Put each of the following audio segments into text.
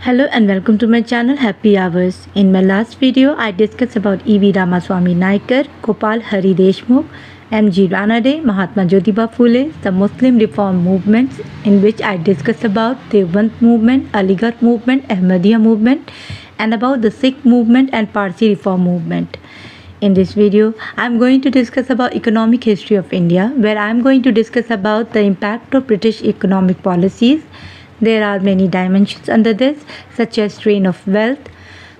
Hello and welcome to my channel Happy Hours. In my last video, I discussed about E.V. Ramaswamy Naikar, Gopal Hari Deshmukh, M.G. Ranade, Mahatma Jyotiba Phule, the Muslim reform movements, in which I discussed about Deoband movement, Aligarh movement, Ahmadiyya movement, and about the Sikh movement and Parsi reform movement. In this video, I am going to discuss about economic history of India, where I am going to discuss about the impact of British economic policies. There are many dimensions under this, such as strain of wealth,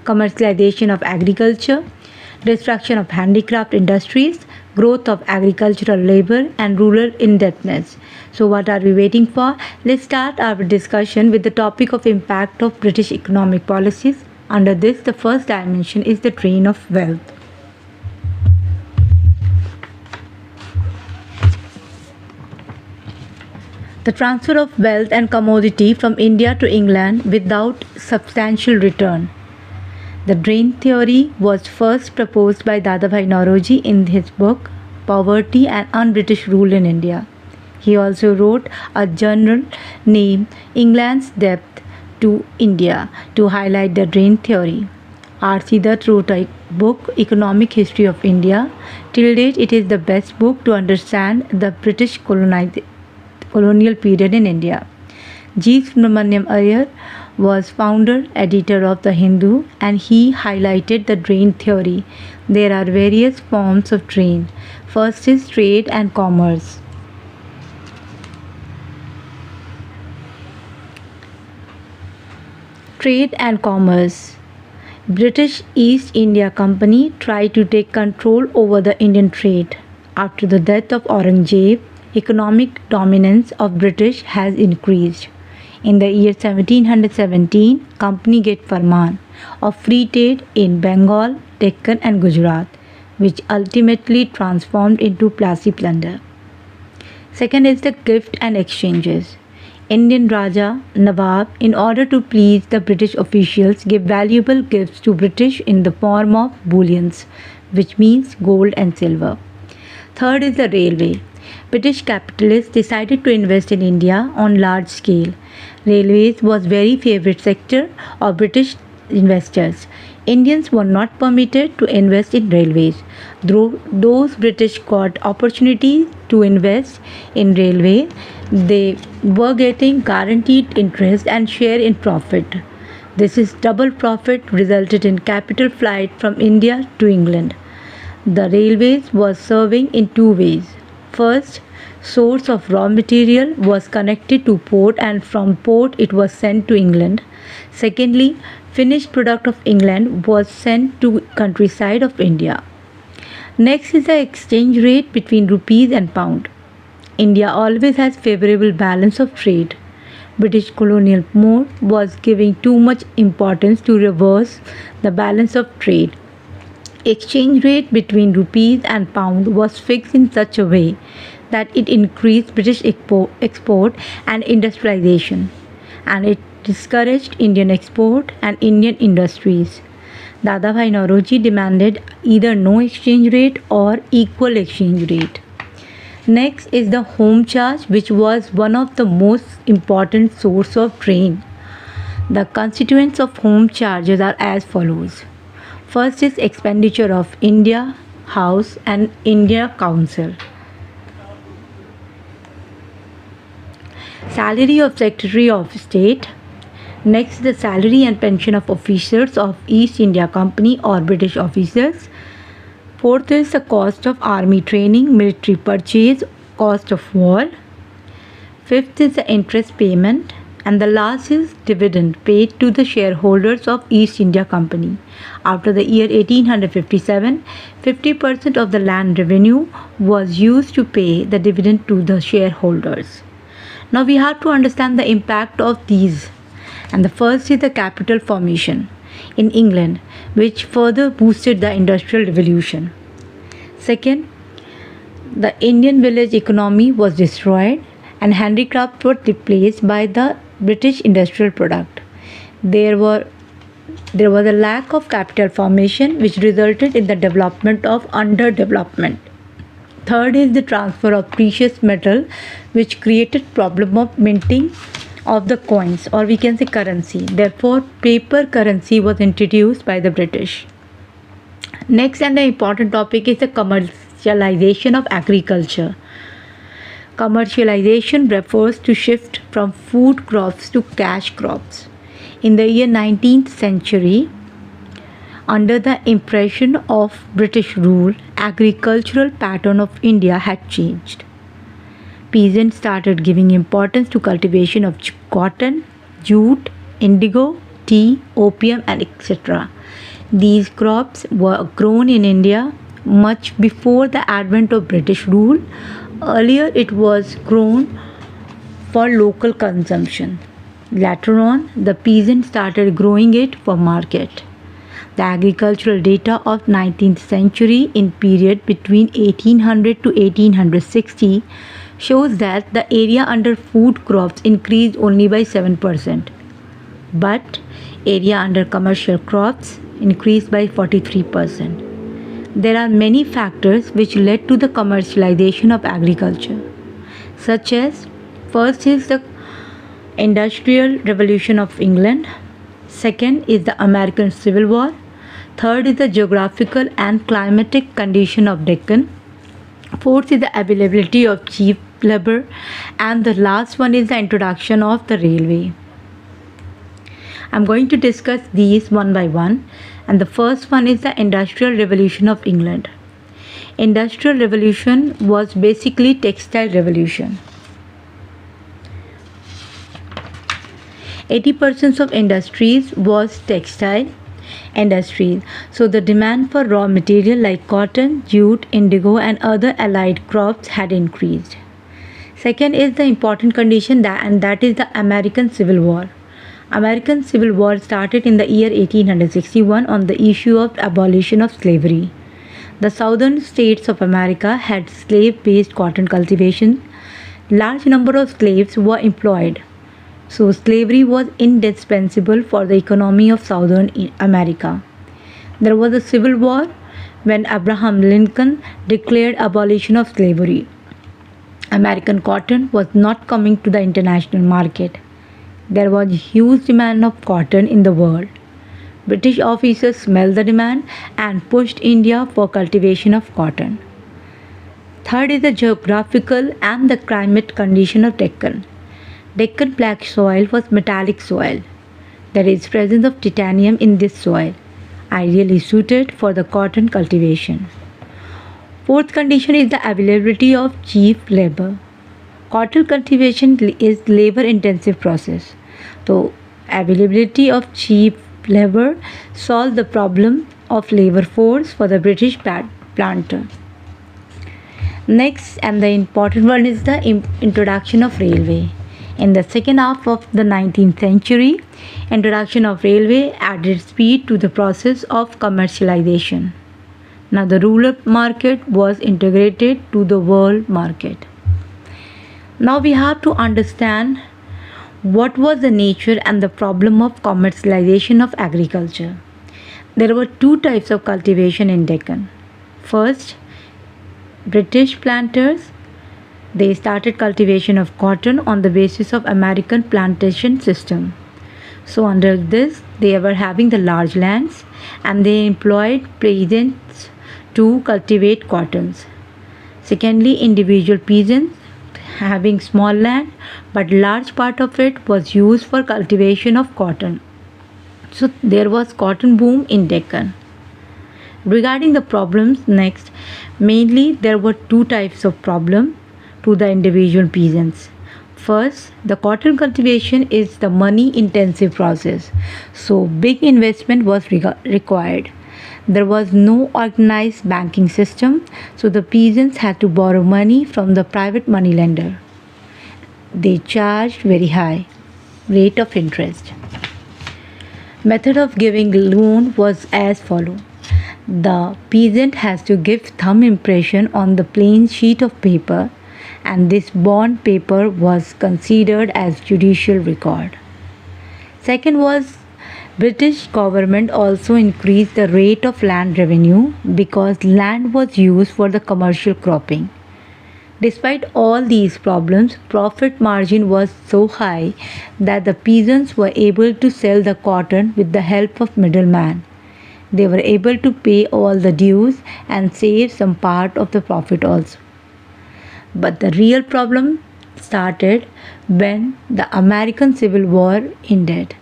commercialization of agriculture, destruction of handicraft industries, growth of agricultural labor, and rural indebtedness. So what are we waiting for? Let's start our discussion with the topic of impact of British economic policies. Under this, the first dimension is the strain of wealth. The transfer of wealth and commodity from India to England without substantial return. The drain theory was first proposed by Dadabhai Naoroji in his book Poverty and Un-British Rule in India. He also wrote a journal named England's Debt to India to highlight the drain theory. R.C. Dutt wrote a book, Economic History of India. Till date, it is the best book to understand the British colonial period in India. G. Subramaniam Iyer was founder editor of The Hindu, and he highlighted the drain theory. There are various forms of drain. First is trade and commerce. Trade and commerce. British East India Company tried to take control over the Indian trade. After the death of Aurangzeb, economic dominance of British has increased. In the year 1717, Company gave Farman of free trade in Bengal, Deccan and Gujarat, which ultimately transformed into Plassey plunder. Second is the gift and exchanges. Indian Raja Nawab, in order to please the British officials, gave valuable gifts to British in the form of bullions, which means gold and silver. Third is the railway. British capitalists decided to invest in India on large scale. Railways was very favorite sector of British investors. Indians were not permitted to invest in railways. Though those British got opportunity to invest in railway, they were getting guaranteed interest and share in profit. This is double profit resulted in capital flight from India to England. The railways was serving in two ways. First, source of raw material was connected to port, and from port it was sent to England. Secondly, finished product of England was sent to countryside of India. Next is the exchange rate between rupees and pound. India always has favorable balance of trade. British colonial mode was giving too much importance to reverse the balance of trade. Exchange rate between rupees and pound was fixed in such a way that it increased British export and industrialization, and it discouraged Indian export and Indian industries. Dadabhai Naoroji demanded either no exchange rate or equal exchange rate. Next is the home charge, which was one of the most important source of drain. The constituents of home charges are as follows. First is expenditure of India House and India Council. Salary of Secretary of State. Next, the salary and pension of officers of East India Company or British officers. Fourth is the cost of army training, military purchase, cost of war. Fifth is the interest payment. And the last is dividend paid to the shareholders of East India Company. After the year 1857, 50% of the land revenue was used to pay the dividend to the shareholders. Now we have to understand the impact of these. And the first is the capital formation in England, which further boosted the Industrial Revolution. Second, the Indian village economy was destroyed and handicrafts were replaced by the British industrial product. There was a lack of capital formation, which resulted in the development of underdevelopment. Third is the transfer of precious metal, which created problem of minting of the coins, or we can say currency. Therefore, paper currency was introduced by the British. Next, and the important topic is the commercialization of agriculture. Commercialization refers to shift from food crops to cash crops. In the year 19th century, under the impression of British rule, agricultural pattern of India had changed. Peasants started giving importance to cultivation of cotton, jute, indigo, tea, opium, and etc. These crops were grown in India much before the advent of British rule. Earlier, it was grown for local consumption. Later on, the peasants started growing it for market. The agricultural data of 19th century in period between 1800 to 1860 shows that the area under food crops increased only by 7%, but area under commercial crops increased by 43%. There are many factors which led to the commercialization of agriculture, such as first is the Industrial Revolution of England, second is the American Civil War, third is the geographical and climatic condition of Deccan, fourth is the availability of cheap labor, and the last one is the introduction of the railway. I'm going to discuss these one by one, and the first one is the Industrial Revolution of England. Industrial Revolution was basically textile revolution. 80% of industries was textile industries, so the demand for raw material like cotton, jute, indigo, and other allied crops had increased. Second is the important condition that is the American Civil War. American Civil War started in the year 1861 on the issue of abolition of slavery. The southern states of America had slave-based cotton cultivation. Large number of slaves were employed. So slavery was indispensable for the economy of southern America. There was a civil war when Abraham Lincoln declared abolition of slavery. American cotton was not coming to the international market. There was huge demand of cotton in the world. British officers smelled the demand and pushed India for cultivation of cotton. Third is the geographical and the climate condition of Deccan. Deccan black soil was metallic soil. There is presence of titanium in this soil, ideally suited for the cotton cultivation. Fourth condition is the availability of cheap labor. Cotton cultivation is labor intensive process. So availability of cheap labor solved the problem of labor force for the British planter. Next, and the important one, is the introduction of railway. In the second half of the 19th century, introduction of railway added speed to the process of commercialization. Now the rural market was integrated to the world market. Now we have to understand what was the nature and the problem of commercialization of agriculture. There were two types of cultivation in Deccan. First, British planters. They started cultivation of cotton on the basis of American plantation system. So under this, they were having the large lands and they employed peasants to cultivate cottons. Secondly, individual peasants having small land, but large part of it was used for cultivation of cotton. So there was cotton boom in Deccan. Regarding the problems, next, mainly there were two types of problem to the individual peasants. First, the cotton cultivation is the money intensive process, so big investment was required. There was no organized banking system, so the peasants had to borrow money from the private money lender. They charged very high rate of interest. Method of giving loan was as follow. The peasant has to give thumb impression on the plain sheet of paper, and this bond paper was considered as judicial record. Second was, British government also increased the rate of land revenue because land was used for the commercial cropping. Despite all these problems, profit margin was so high that the peasants were able to sell the cotton with the help of middlemen. They were able to pay all the dues and save some part of the profit also. But the real problem started when the American Civil War ended.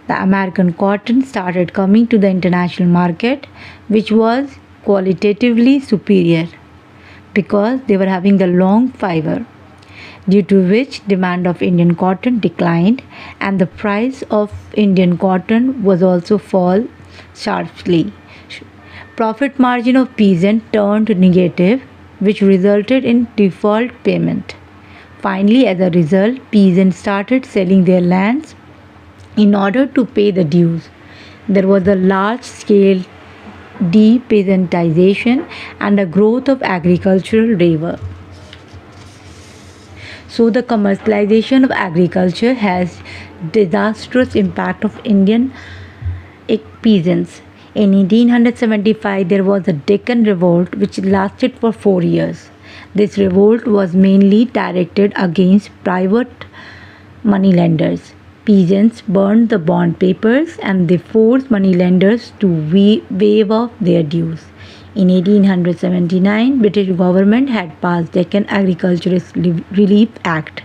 The American cotton started coming to the international market, which was qualitatively superior because they were having the long fiber, due to which demand of Indian cotton declined and the price of Indian cotton was also fall sharply. Profit margin of peasant turned negative, which resulted in default payment. Finally, as a result, peasants started selling their lands in order to pay the dues. There was a large scale de-peasantization and a growth of agricultural labor. So the commercialization of agriculture has disastrous impact of Indian peasants. In 1875 there was a Deccan revolt which lasted for 4 years. This revolt was mainly directed against private moneylenders. Peasants burned the bond papers and they forced moneylenders to waive off their dues. In 1879, British government had passed Deccan Agriculturist Relief Act,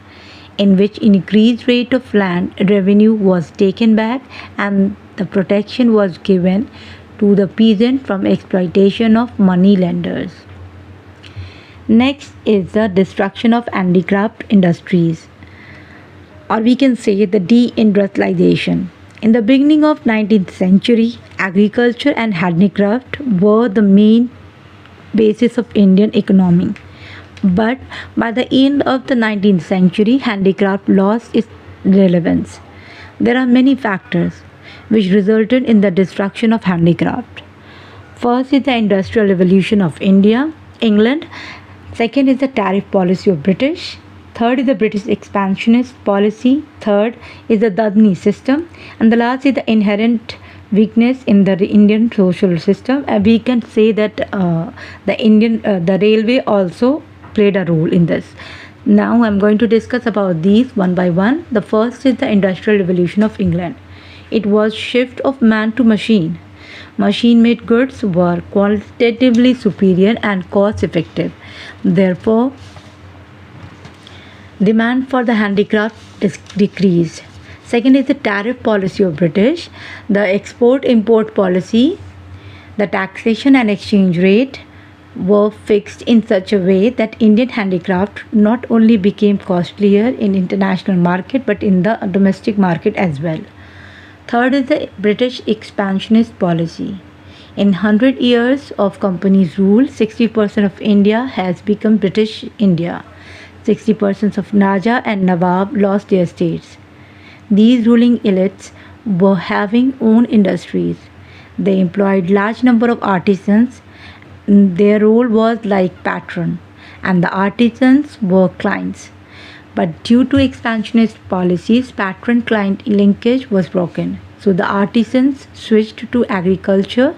in which increased rate of land revenue was taken back and the protection was given to the peasant from exploitation of moneylenders. Next is the destruction of handicraft industries, or we can say the deindustrialization. In the beginning of 19th century, agriculture and handicraft were the main basis of Indian economy. But by the end of the 19th century, handicraft lost its relevance. There are many factors which resulted in the destruction of handicraft. First is the Industrial Revolution of England. Second is the tariff policy of British. Third is the British expansionist policy. Third is the Dadni system. And the last is the inherent weakness in the Indian social system. We can say that the railway also played a role in this. Now I'm going to discuss about these one by one. The first is the Industrial Revolution of England. It was shift of man to machine. Machine-made goods were qualitatively superior and cost-effective. Therefore, demand for the handicraft decreased. Second is the tariff policy of British. The export-import policy, the taxation and exchange rate were fixed in such a way that Indian handicraft not only became costlier in international market but in the domestic market as well. Third is the British expansionist policy. In 100 years of company's rule, 60% of India has become British India. 60% of Raja and Nawab lost their states. These ruling elites were having own industries. They employed large number of artisans. Their role was like patron, and the artisans were clients. But due to expansionist policies, patron-client linkage was broken. So the artisans switched to agriculture,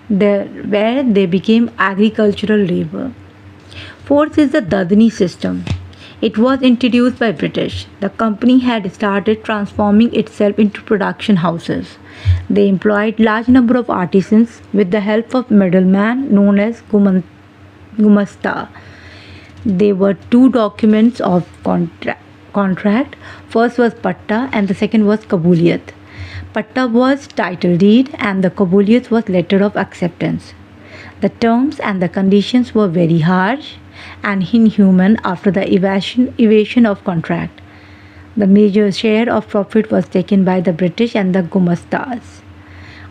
where they became agricultural labor. Fourth is the Dadni system. It was introduced by British. The company had started transforming itself into production houses. They employed large number of artisans with the help of middlemen known as gumasta. There were two documents of contract. First was patta and the second was kabuliyat. Patta was title deed and the kabuliyat was letter of acceptance. The terms and the conditions were very harsh and inhuman after the evasion of contract. The major share of profit was taken by the British and the gumastas.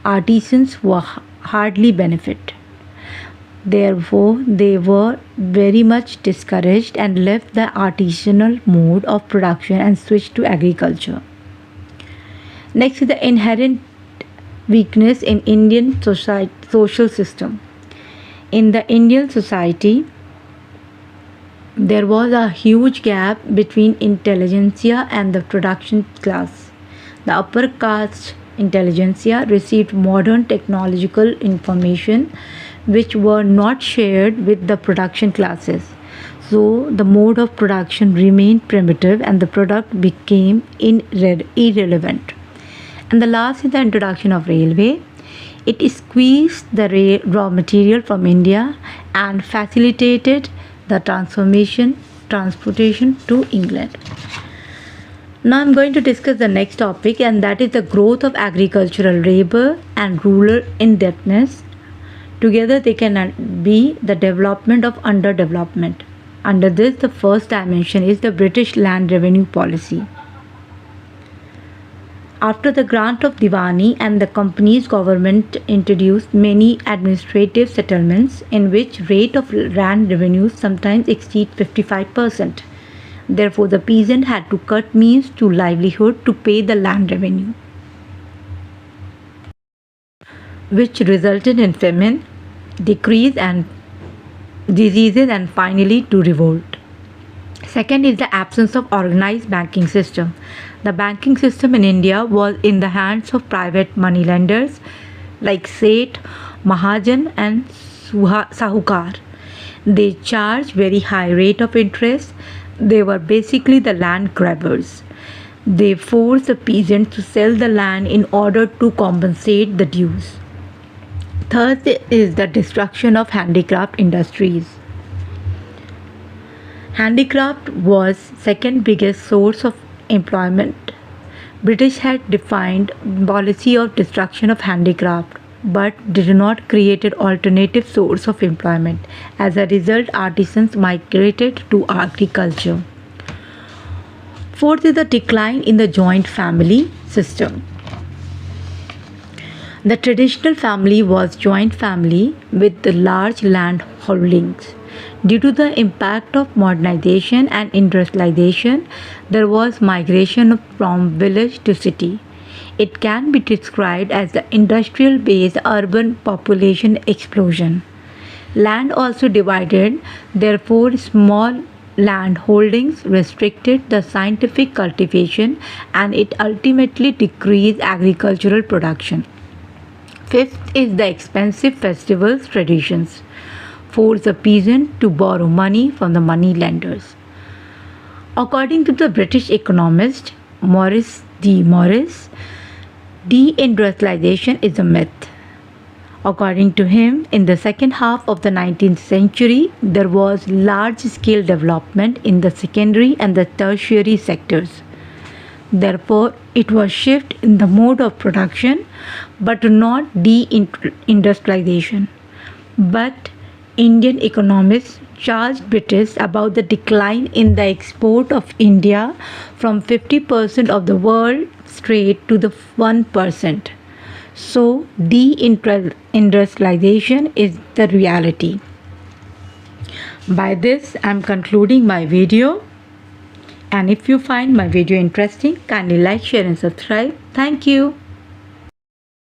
Artisans were hardly benefited. Therefore, they were very much discouraged and left the artisanal mode of production and switched to agriculture. Next is the inherent weakness in Indian social system. In the Indian society, there was a huge gap between intelligentsia and the production class. The upper caste intelligentsia received modern technological information which were not shared with the production classes. So the mode of production remained primitive and the product became irrelevant. And the last is the introduction of railway. It squeezed the raw material from India and facilitated the transportation to England. Now I'm going to discuss the next topic, and that is the growth of agricultural labor and rural indebtedness. Together they can be the development of underdevelopment. Under this, the first dimension is the British land revenue policy. After the grant of Diwani and the company's government introduced many administrative settlements in which rate of land revenues sometimes exceed 55%. Therefore, the peasant had to cut means to livelihood to pay the land revenue, which resulted in famine, decrease and diseases, and finally to revolt. Second is the absence of organized banking system. The banking system in India was in the hands of private moneylenders like Seth, Mahajan and Sahukar. They charged very high rate of interest. They were basically the land grabbers. They forced the peasants to sell the land in order to compensate the dues. Third is the destruction of handicraft industries. Handicraft was second biggest source of employment. British had defined policy of destruction of handicraft but did not create an alternative source of employment. As a result, artisans migrated to agriculture. Fourth is the decline in the joint family system. The traditional family was joint family with the large land holdings. Due to the impact of modernization and industrialization, there was migration from village to city. It can be described as the industrial-based urban population explosion. Land also divided, therefore small land holdings restricted the scientific cultivation and it ultimately decreased agricultural production. Fifth is the expensive festivals traditions. Force the peasant to borrow money from the money lenders. According to the British economist Morris, deindustrialization is a myth. According to him, in the second half of the 19th century, there was large-scale development in the secondary and the tertiary sectors. Therefore, it was shift in the mode of production, but not deindustrialization. But Indian economists charged British about the decline in the export of India from 50% of the world trade to the 1%. So, deindustrialization is the reality. By this, I am concluding my video. And if you find my video interesting, kindly like, share and subscribe. Thank you.